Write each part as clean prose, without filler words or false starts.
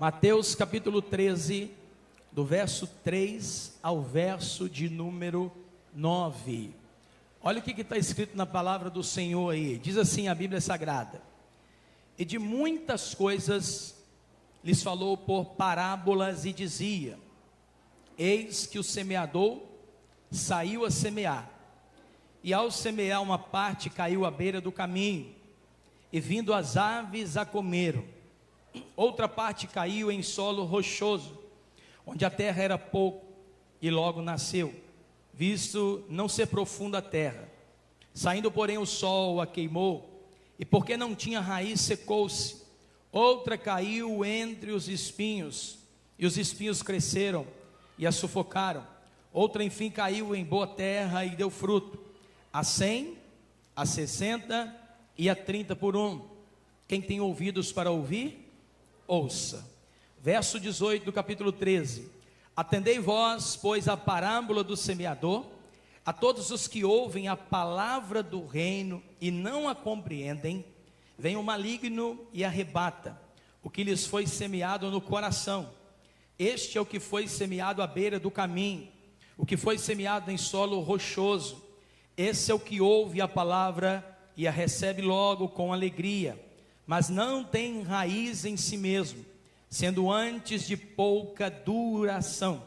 Mateus capítulo 13, do verso 3 ao verso de número 9. Olha o que está escrito na palavra do Senhor aí. Diz assim a Bíblia Sagrada: e de muitas coisas lhes falou por parábolas e dizia: eis que o semeador saiu a semear, e ao semear uma parte caiu à beira do caminho, e vindo as aves a comeram. Outra parte caiu em solo rochoso, onde a terra era pouco, e logo nasceu, visto não ser profunda a terra. Saindo porém o sol a queimou, e porque não tinha raiz secou-se. Outra caiu entre os espinhos, e os espinhos cresceram e a sufocaram. Outra enfim caiu em boa terra e deu fruto, a 100, a 60 e a 30 por um. Quem tem ouvidos para ouvir, ouça. Verso 18 do capítulo 13: atendei vós, pois, a parábola do semeador. A todos os que ouvem a palavra do reino e não a compreendem, vem o maligno e arrebata o que lhes foi semeado no coração. Este é o que foi semeado à beira do caminho, o que foi semeado em solo rochoso. Esse é o que ouve a palavra e a recebe logo com alegria, mas não tem raiz em si mesmo, sendo antes de pouca duração.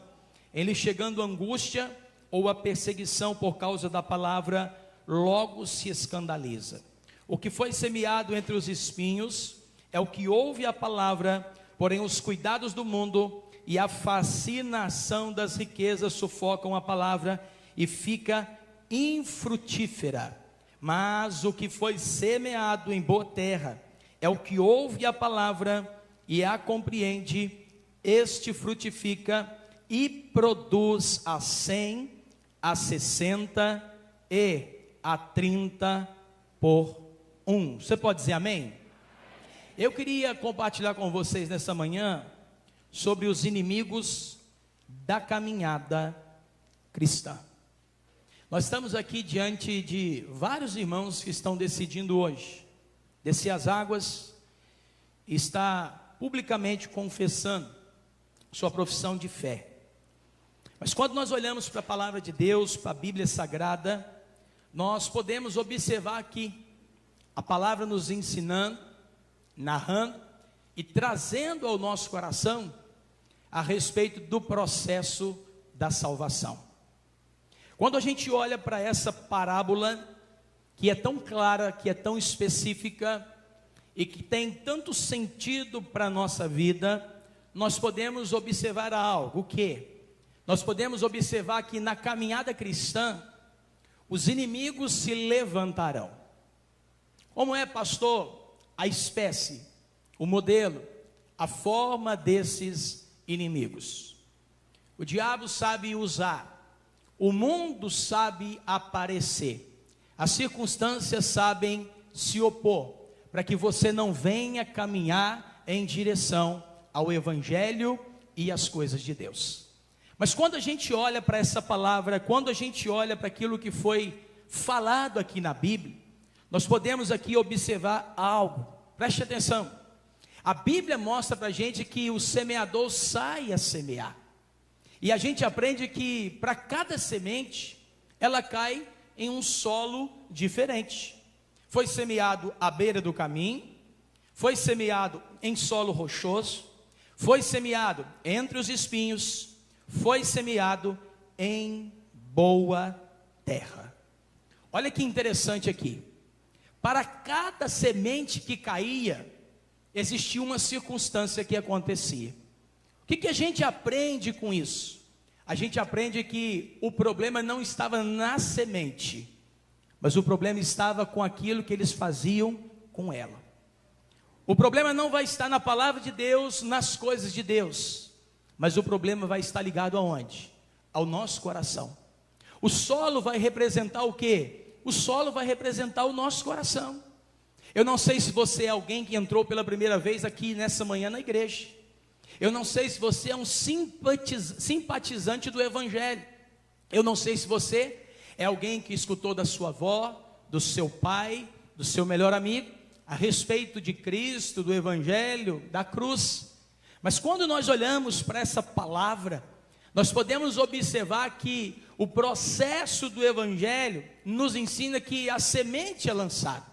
Ele chegando a angústia ou a perseguição por causa da palavra, logo se escandaliza. O que foi semeado entre os espinhos é o que ouve a palavra, porém os cuidados do mundo e a fascinação das riquezas sufocam a palavra e fica infrutífera. Mas o que foi semeado em boa terra é o que ouve a palavra e a compreende. Este frutifica e produz a 100, a 60 e a 30 por um. Você pode dizer amém? Eu queria compartilhar com vocês nessa manhã sobre os inimigos da caminhada cristã. Nós estamos aqui diante de vários irmãos que estão decidindo hoje descer as águas e está publicamente confessando sua profissão de fé. Mas quando nós olhamos para a palavra de Deus, para a Bíblia Sagrada, nós podemos observar aqui a palavra nos ensinando, narrando e trazendo ao nosso coração a respeito do processo da salvação. Quando a gente olha para essa parábola, que é tão clara, que é tão específica e que tem tanto sentido para a nossa vida, nós podemos observar algo. O quê? Nós podemos observar que na caminhada cristã, os inimigos se levantarão. Como é, pastor, a espécie, o modelo, a forma desses inimigos? O diabo sabe usar, o mundo sabe aparecer, as circunstâncias sabem se opor, para que você não venha caminhar em direção ao Evangelho e às coisas de Deus. Mas quando a gente olha para essa palavra, quando a gente olha para aquilo que foi falado aqui na Bíblia, nós podemos aqui observar algo. Preste atenção. A Bíblia mostra para a gente que o semeador sai a semear, e a gente aprende que para cada semente, ela cai em um solo diferente. Foi semeado à beira do caminho, foi semeado em solo rochoso, foi semeado entre os espinhos, foi semeado em boa terra. Olha que interessante aqui. Para cada semente que caía, existia uma circunstância que acontecia. O que a gente aprende com isso? A gente aprende que o problema não estava na semente, mas o problema estava com aquilo que eles faziam com ela. O problema não vai estar na palavra de Deus, nas coisas de Deus, mas o problema vai estar ligado aonde? Ao nosso coração. O solo vai representar o quê? O solo vai representar o nosso coração. Eu não sei se você é alguém que entrou pela primeira vez aqui nessa manhã na igreja. Eu não sei se você é um simpatizante do Evangelho. Eu não sei se você é alguém que escutou da sua avó, do seu pai, do seu melhor amigo, a respeito de Cristo, do Evangelho, da cruz. Mas quando nós olhamos para essa palavra, nós podemos observar que o processo do Evangelho nos ensina que a semente é lançada.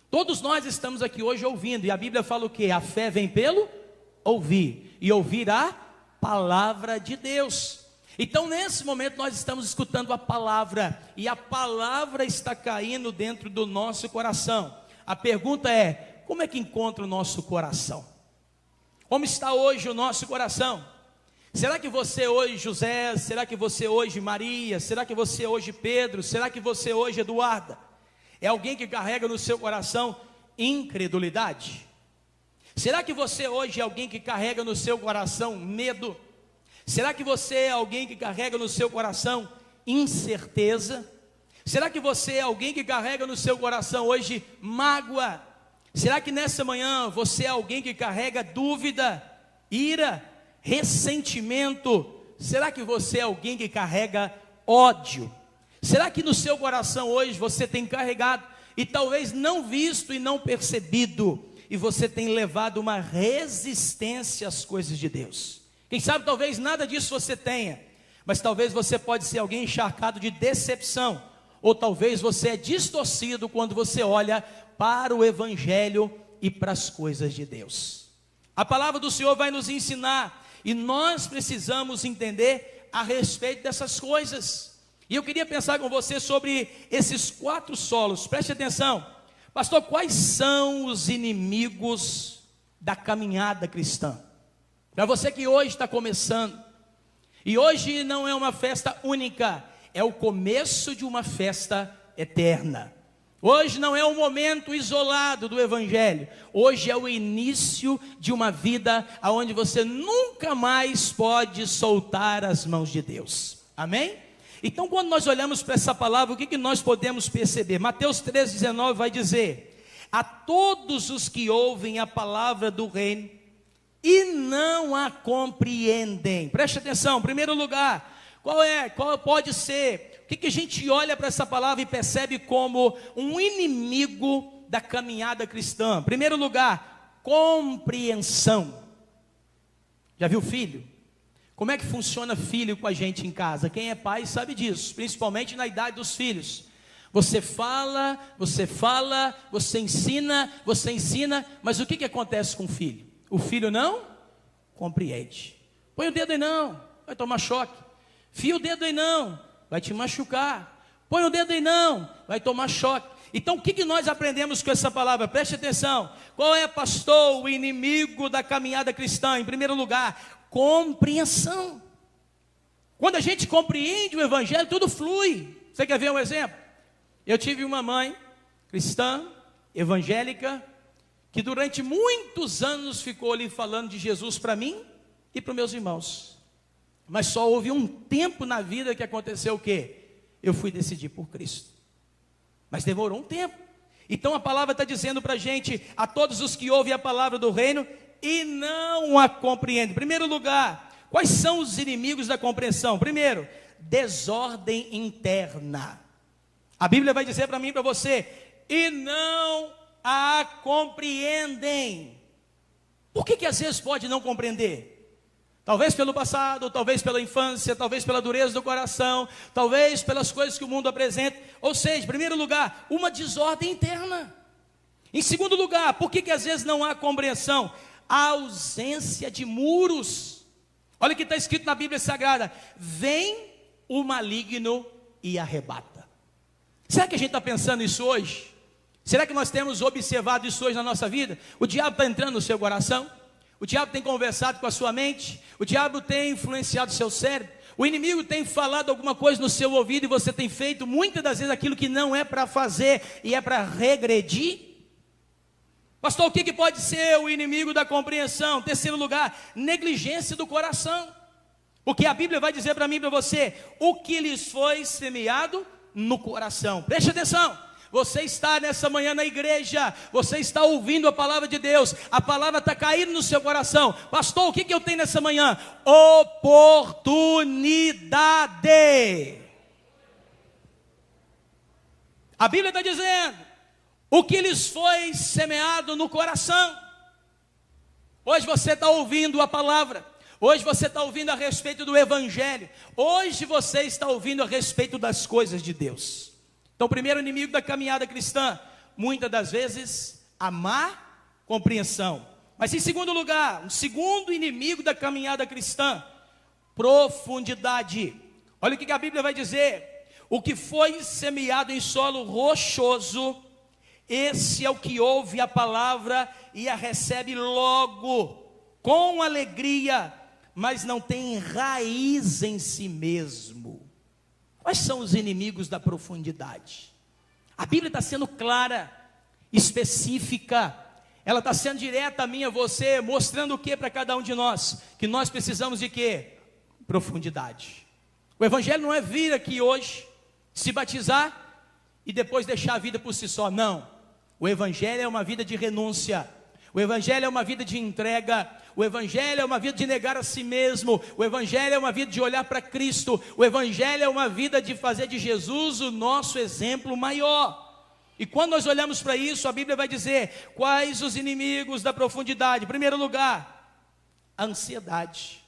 Todos nós estamos aqui hoje ouvindo, e a Bíblia fala o quê? A fé vem pelo ouvir, e ouvir a palavra de Deus. Então nesse momento nós estamos escutando a palavra, e a palavra está caindo dentro do nosso coração. A pergunta é, como é que encontra o nosso coração? Como está hoje o nosso coração? Será que você hoje José? Será que você hoje Maria? Será que você hoje Pedro? Será que você hoje Eduarda? É alguém que carrega no seu coração incredulidade? Será que você hoje é alguém que carrega no seu coração medo? Será que você é alguém que carrega no seu coração incerteza? Será que você é alguém que carrega no seu coração hoje mágoa? Será que nessa manhã você é alguém que carrega dúvida, ira, ressentimento? Será que você é alguém que carrega ódio? Será que no seu coração hoje você tem carregado e talvez não visto e não percebido, e você tem levado uma resistência às coisas de Deus? Quem sabe talvez nada disso você tenha, mas talvez você pode ser alguém encharcado de decepção, ou talvez você é distorcido quando você olha para o Evangelho e para as coisas de Deus. A palavra do Senhor vai nos ensinar, e nós precisamos entender a respeito dessas coisas. E eu queria pensar com você sobre esses 4 solos. Preste atenção. Pastor, quais são os inimigos da caminhada cristã? Para você que hoje está começando, e hoje não é uma festa única, é o começo de uma festa eterna. Hoje não é um momento isolado do Evangelho, hoje é o início de uma vida onde você nunca mais pode soltar as mãos de Deus. Amém? Então quando nós olhamos para essa palavra, o que nós podemos perceber? Mateus 3,19 vai dizer: a todos os que ouvem a palavra do reino e não a compreendem. Preste atenção, em primeiro lugar, qual pode ser, o que a gente olha para essa palavra e percebe como um inimigo da caminhada cristã? Em primeiro lugar, compreensão. Já viu filho? Como é que funciona filho com a gente em casa? Quem é pai sabe disso, principalmente na idade dos filhos. Você fala, você ensina, mas o que acontece com o filho? O filho não compreende. Põe o dedo aí não, vai tomar choque. Fia o dedo aí não, vai te machucar. Põe o dedo aí não, vai tomar choque. Então o que nós aprendemos com essa palavra? Preste atenção. Qual é, pastor, o inimigo da caminhada cristã? Em primeiro lugar, compreensão. Quando a gente compreende o Evangelho, tudo flui. Você quer ver um exemplo? Eu tive uma mãe cristã, evangélica, que durante muitos anos ficou ali falando de Jesus para mim e para os meus irmãos. Mas só houve um tempo na vida que aconteceu o quê? Eu fui decidir por Cristo. Mas demorou um tempo. Então a palavra está dizendo para a gente, a todos os que ouvem a palavra do reino e não a compreendem. Em primeiro lugar, quais são os inimigos da compreensão? Primeiro, desordem interna. A Bíblia vai dizer para mim e para você, e não a compreendem. Por que às vezes pode não compreender? Talvez pelo passado, talvez pela infância, talvez pela dureza do coração, talvez pelas coisas que o mundo apresenta. Ou seja, em primeiro lugar, uma desordem interna. Em segundo lugar, por que às vezes não há compreensão? A ausência de muros. Olha o que está escrito na Bíblia Sagrada: vem o maligno e arrebata. Será que a gente está pensando isso hoje? Será que nós temos observado isso hoje na nossa vida? O diabo está entrando no seu coração, o diabo tem conversado com a sua mente, o diabo tem influenciado o seu cérebro, o inimigo tem falado alguma coisa no seu ouvido e você tem feito muitas das vezes aquilo que não é para fazer e é para regredir. Pastor, o que pode ser o inimigo da compreensão? Terceiro lugar, negligência do coração. Porque a Bíblia vai dizer para mim e para você, o que lhes foi semeado no coração. Preste atenção. Você está nessa manhã na igreja, você está ouvindo a palavra de Deus, a palavra está caindo no seu coração. Pastor, o que eu tenho nessa manhã? Oportunidade. A Bíblia está dizendo, o que lhes foi semeado no coração. Hoje você está ouvindo a palavra. Hoje você está ouvindo a respeito do Evangelho. Hoje você está ouvindo a respeito das coisas de Deus. Então, o primeiro inimigo da caminhada cristã, muitas das vezes, a má compreensão. Mas em segundo lugar, um segundo inimigo da caminhada cristã, profundidade. Olha o que a Bíblia vai dizer: o que foi semeado em solo rochoso, esse é o que ouve a palavra e a recebe logo, com alegria, mas não tem raiz em si mesmo. Quais são os inimigos da profundidade? A Bíblia está sendo clara, específica, ela está sendo direta a mim, a você, mostrando o que para cada um de nós? Que nós precisamos de quê? Profundidade. O Evangelho não é vir aqui hoje, se batizar e depois deixar a vida por si só, não. O Evangelho é uma vida de renúncia, o Evangelho é uma vida de entrega, o Evangelho é uma vida de negar a si mesmo, o Evangelho é uma vida de olhar para Cristo, o Evangelho é uma vida de fazer de Jesus o nosso exemplo maior. E quando nós olhamos para isso, a Bíblia vai dizer quais os inimigos da profundidade. Em primeiro lugar, a ansiedade.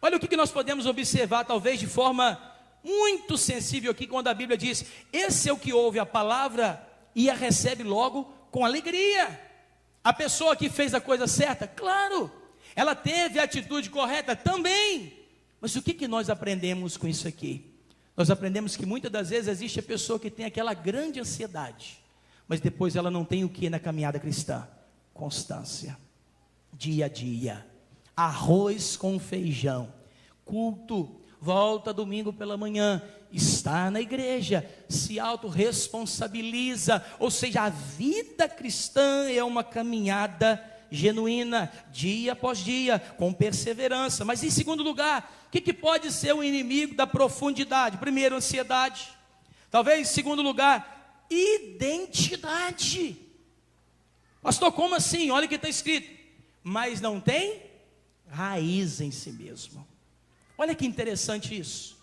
Olha o que nós podemos observar, talvez de forma muito sensível aqui, quando a Bíblia diz: esse é o que ouve a palavra e a recebe logo com alegria. A pessoa que fez a coisa certa, claro, ela teve a atitude correta também. Mas o que nós aprendemos com isso aqui? Nós aprendemos que muitas das vezes existe a pessoa que tem aquela grande ansiedade, mas depois ela não tem o que na caminhada cristã? Constância, dia a dia, arroz com feijão, culto, volta domingo pela manhã, está na igreja, se autorresponsabiliza, ou seja, a vida cristã é uma caminhada genuína, dia após dia, com perseverança. Mas em segundo lugar, o que pode ser o inimigo da profundidade? Primeiro, ansiedade. Talvez em segundo lugar, identidade. Pastor, como assim? Olha o que está escrito: mas não tem raiz em si mesmo. Olha que interessante isso.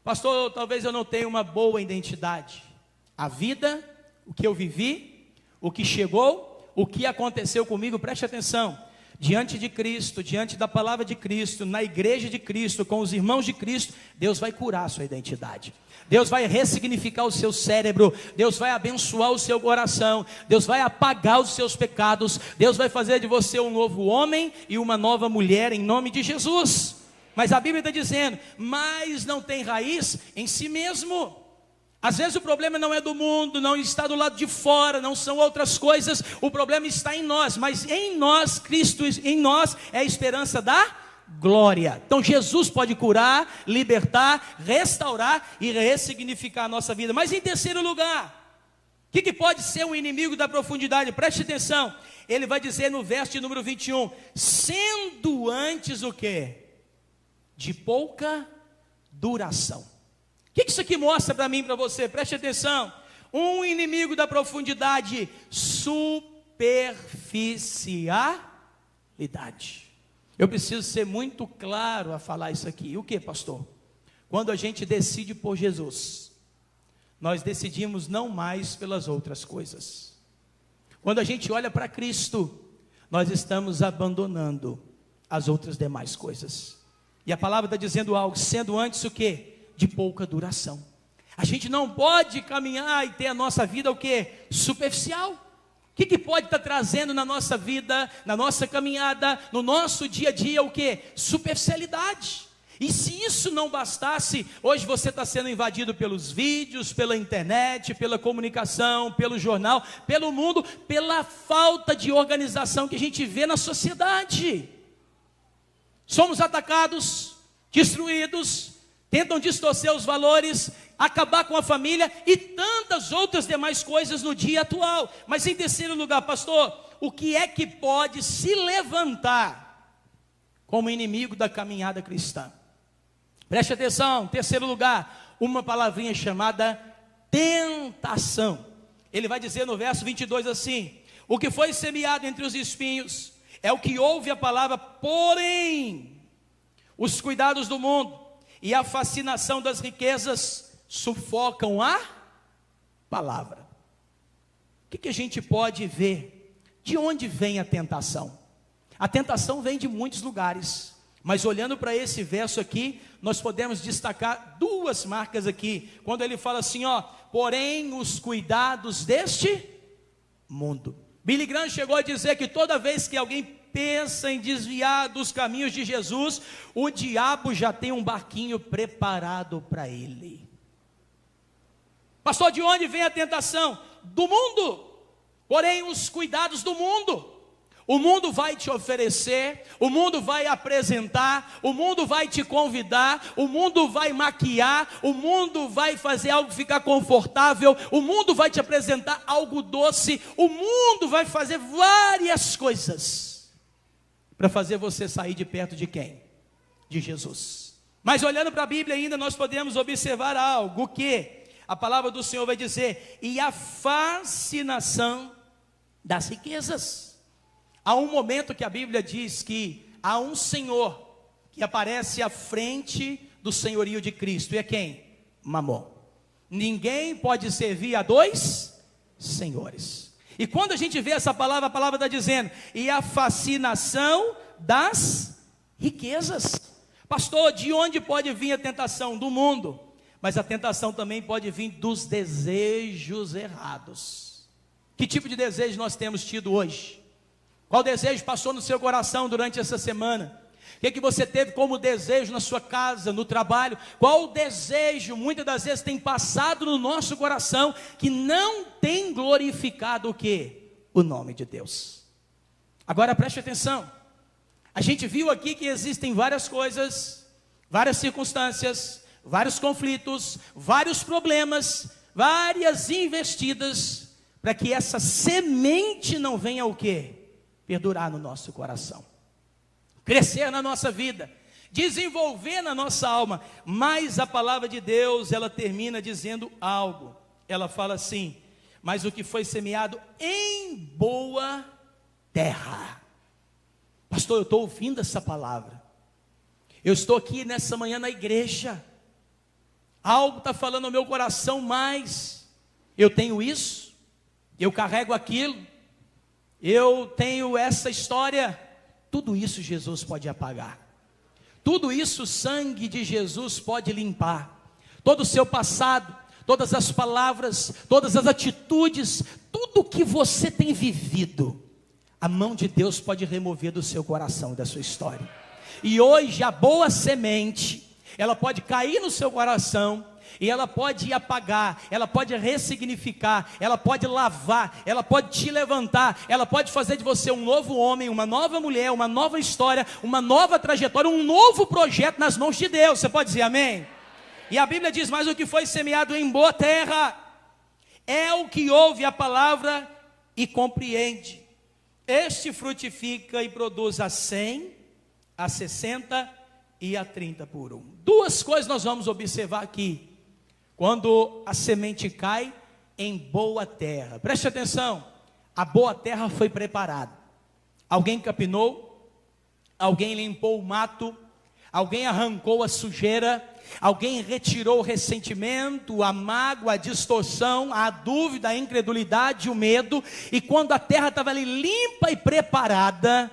Pastor, talvez eu não tenha uma boa identidade. A vida, o que eu vivi, o que chegou, o que aconteceu comigo, preste atenção, diante de Cristo, diante da palavra de Cristo, na igreja de Cristo, com os irmãos de Cristo, Deus vai curar a sua identidade, Deus vai ressignificar o seu cérebro, Deus vai abençoar o seu coração, Deus vai apagar os seus pecados, Deus vai fazer de você um novo homem e uma nova mulher, em nome de Jesus. Mas a Bíblia está dizendo, mas não tem raiz em si mesmo. Às vezes o problema não é do mundo, não está do lado de fora, não são outras coisas, o problema está em nós, mas em nós, Cristo em nós é a esperança da glória. Então Jesus pode curar, libertar, restaurar e ressignificar a nossa vida. Mas em terceiro lugar, o que pode ser um inimigo da profundidade? Preste atenção, ele vai dizer no verso de número 21, sendo antes o quê? De pouca duração. O que isso aqui mostra para mim e para você? Preste atenção. Um inimigo da profundidade, superficialidade. Eu preciso ser muito claro a falar isso aqui. O que, pastor? Quando a gente decide por Jesus, nós decidimos não mais pelas outras coisas. Quando a gente olha para Cristo, nós estamos abandonando as outras demais coisas. E a palavra está dizendo algo, sendo antes o quê? De pouca duração. A gente não pode caminhar e ter a nossa vida o quê? Superficial. O que pode estar trazendo na nossa vida, na nossa caminhada, no nosso dia a dia o quê? Superficialidade. E se isso não bastasse, hoje você está sendo invadido pelos vídeos, pela internet, pela comunicação, pelo jornal, pelo mundo, pela falta de organização que a gente vê na sociedade. Somos atacados, destruídos, tentam distorcer os valores, acabar com a família e tantas outras demais coisas no dia atual. Mas em terceiro lugar, pastor, o que é que pode se levantar como inimigo da caminhada cristã? Preste atenção, em terceiro lugar, uma palavrinha chamada tentação. Ele vai dizer no verso 22 assim: o que foi semeado entre os espinhos é o que ouve a palavra, porém, os cuidados do mundo e a fascinação das riquezas sufocam a palavra. O que a gente pode ver? De onde vem a tentação? A tentação vem de muitos lugares, mas olhando para esse verso aqui, nós podemos destacar duas marcas aqui, quando ele fala assim, ó, porém os cuidados deste mundo. Billy Graham chegou a dizer que toda vez que alguém pensa em desviar dos caminhos de Jesus, o diabo já tem um barquinho preparado para ele. Pastor, de onde vem a tentação? Do mundo. Porém os cuidados do mundo. O mundo vai te oferecer, o mundo vai apresentar, o mundo vai te convidar, o mundo vai maquiar, o mundo vai fazer algo ficar confortável, o mundo vai te apresentar algo doce, o mundo vai fazer várias coisas para fazer você sair de perto de quem? De Jesus. Mas olhando para a Bíblia ainda nós podemos observar algo que a palavra do Senhor vai dizer, e a fascinação das riquezas. Há um momento que a Bíblia diz que há um Senhor que aparece à frente do senhorio de Cristo. E é quem? Mamon. Ninguém pode servir a dois senhores. E quando a gente vê essa palavra, a palavra está dizendo, e a fascinação das riquezas. Pastor, de onde pode vir a tentação? Do mundo. Mas a tentação também pode vir dos desejos errados. Que tipo de desejo nós temos tido hoje? Qual desejo passou no seu coração durante essa semana? O que você teve como desejo na sua casa, no trabalho? Qual desejo muitas das vezes tem passado no nosso coração que não tem glorificado o quê? O nome de Deus. Agora preste atenção. A gente viu aqui que existem várias coisas, várias circunstâncias, vários conflitos, vários problemas, várias investidas para que essa semente não venha o quê? Perdurar no nosso coração, crescer na nossa vida, desenvolver na nossa alma. Mas a palavra de Deus, ela termina dizendo algo. Ela fala assim, mas o que foi semeado em boa terra. Pastor, eu estou ouvindo essa palavra, eu estou aqui nessa manhã na igreja, algo está falando ao meu coração, mas eu tenho isso, eu carrego aquilo, eu tenho essa história. Tudo isso Jesus pode apagar, tudo isso o sangue de Jesus pode limpar, todo o seu passado, todas as palavras, todas as atitudes, tudo que você tem vivido, a mão de Deus pode remover do seu coração, da sua história. E hoje a boa semente, ela pode cair no seu coração, e ela pode apagar, ela pode ressignificar, ela pode lavar, ela pode te levantar, ela pode fazer de você um novo homem, uma nova mulher, uma nova história, uma nova trajetória, um novo projeto nas mãos de Deus. Você pode dizer amém? E a Bíblia diz, mas o que foi semeado em boa terra, é o que ouve a palavra e compreende. Este frutifica e produz a 100, a 60 e a 30 por um. Duas coisas nós vamos observar aqui. Quando a semente cai em boa terra, preste atenção, a boa terra foi preparada. Alguém capinou, alguém limpou o mato, alguém arrancou a sujeira, alguém retirou o ressentimento, a mágoa, a distorção, a dúvida, a incredulidade, o medo. E quando a terra estava ali limpa e preparada,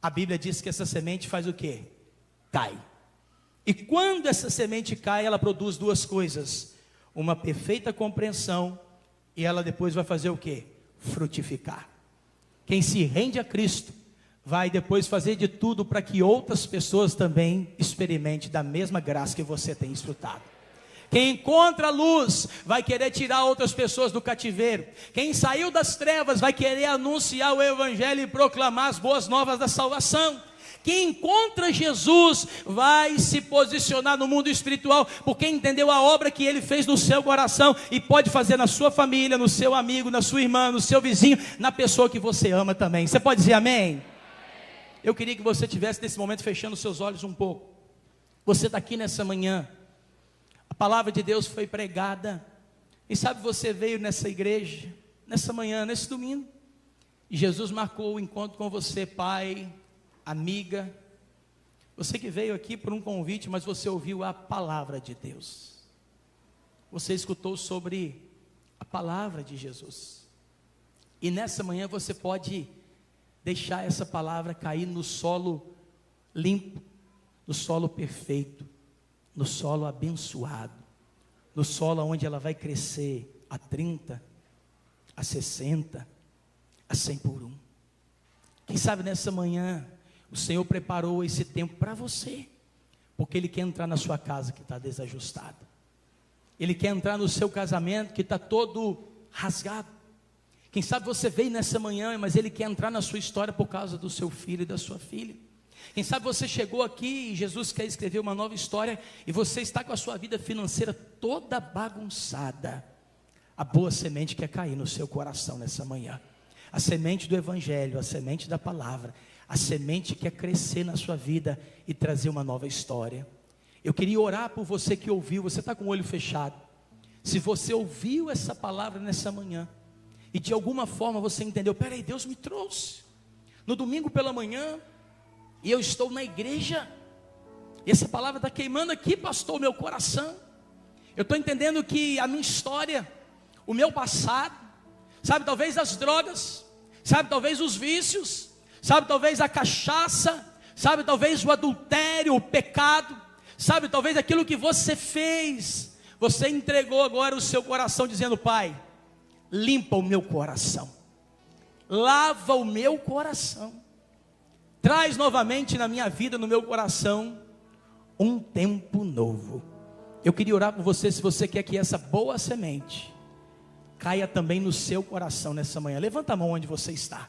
a Bíblia diz que essa semente faz o quê? Cai. E quando essa semente cai, ela produz duas coisas: uma perfeita compreensão, e ela depois vai fazer o quê? Frutificar. Quem se rende a Cristo vai depois fazer de tudo para que outras pessoas também experimentem da mesma graça que você tem desfrutado. Quem encontra a luz vai querer tirar outras pessoas do cativeiro. Quem saiu das trevas vai querer anunciar o evangelho e proclamar as boas novas da salvação. Quem encontra Jesus vai se posicionar no mundo espiritual, porque entendeu a obra que Ele fez no seu coração e pode fazer na sua família, no seu amigo, na sua irmã, no seu vizinho, na pessoa que você ama também. Você pode dizer amém? Eu queria que você estivesse nesse momento fechando os seus olhos um pouco. Você está aqui nessa manhã, a palavra de Deus foi pregada, e sabe, você veio nessa igreja, nessa manhã, nesse domingo, e Jesus marcou o encontro com você, pai, amiga, você que veio aqui por um convite, mas você ouviu a palavra de Deus, você escutou sobre a palavra de Jesus, e nessa manhã você pode deixar essa palavra cair no solo limpo, no solo perfeito, no solo abençoado, no solo onde ela vai crescer a 30, a 60, a 100 por 1. Quem sabe nessa manhã o Senhor preparou esse tempo para você, porque Ele quer entrar na sua casa que está desajustada, Ele quer entrar no seu casamento que está todo rasgado. Quem sabe você veio nessa manhã, mas Ele quer entrar na sua história por causa do seu filho e da sua filha. Quem sabe você chegou aqui e Jesus quer escrever uma nova história e você está com a sua vida financeira toda bagunçada. A boa semente quer cair no seu coração nessa manhã. A semente do Evangelho, a semente da palavra, a semente quer crescer na sua vida e trazer uma nova história. Eu queria orar por você que ouviu, você está com o olho fechado. Se você ouviu essa palavra nessa manhã e de alguma forma você entendeu, peraí, Deus me trouxe no domingo pela manhã e eu estou na igreja, e essa palavra está queimando aqui, pastor, o meu coração. Eu estou entendendo que a minha história, o meu passado, sabe, talvez as drogas, sabe, talvez os vícios, sabe, talvez a cachaça, sabe, talvez o adultério, o pecado, sabe, talvez aquilo que você fez, você entregou agora o seu coração dizendo, Pai, limpa o meu coração, lava o meu coração, traz novamente na minha vida, no meu coração, um tempo novo. Eu queria orar por você, se você quer que essa boa semente caia também no seu coração nessa manhã. Levanta a mão onde você está.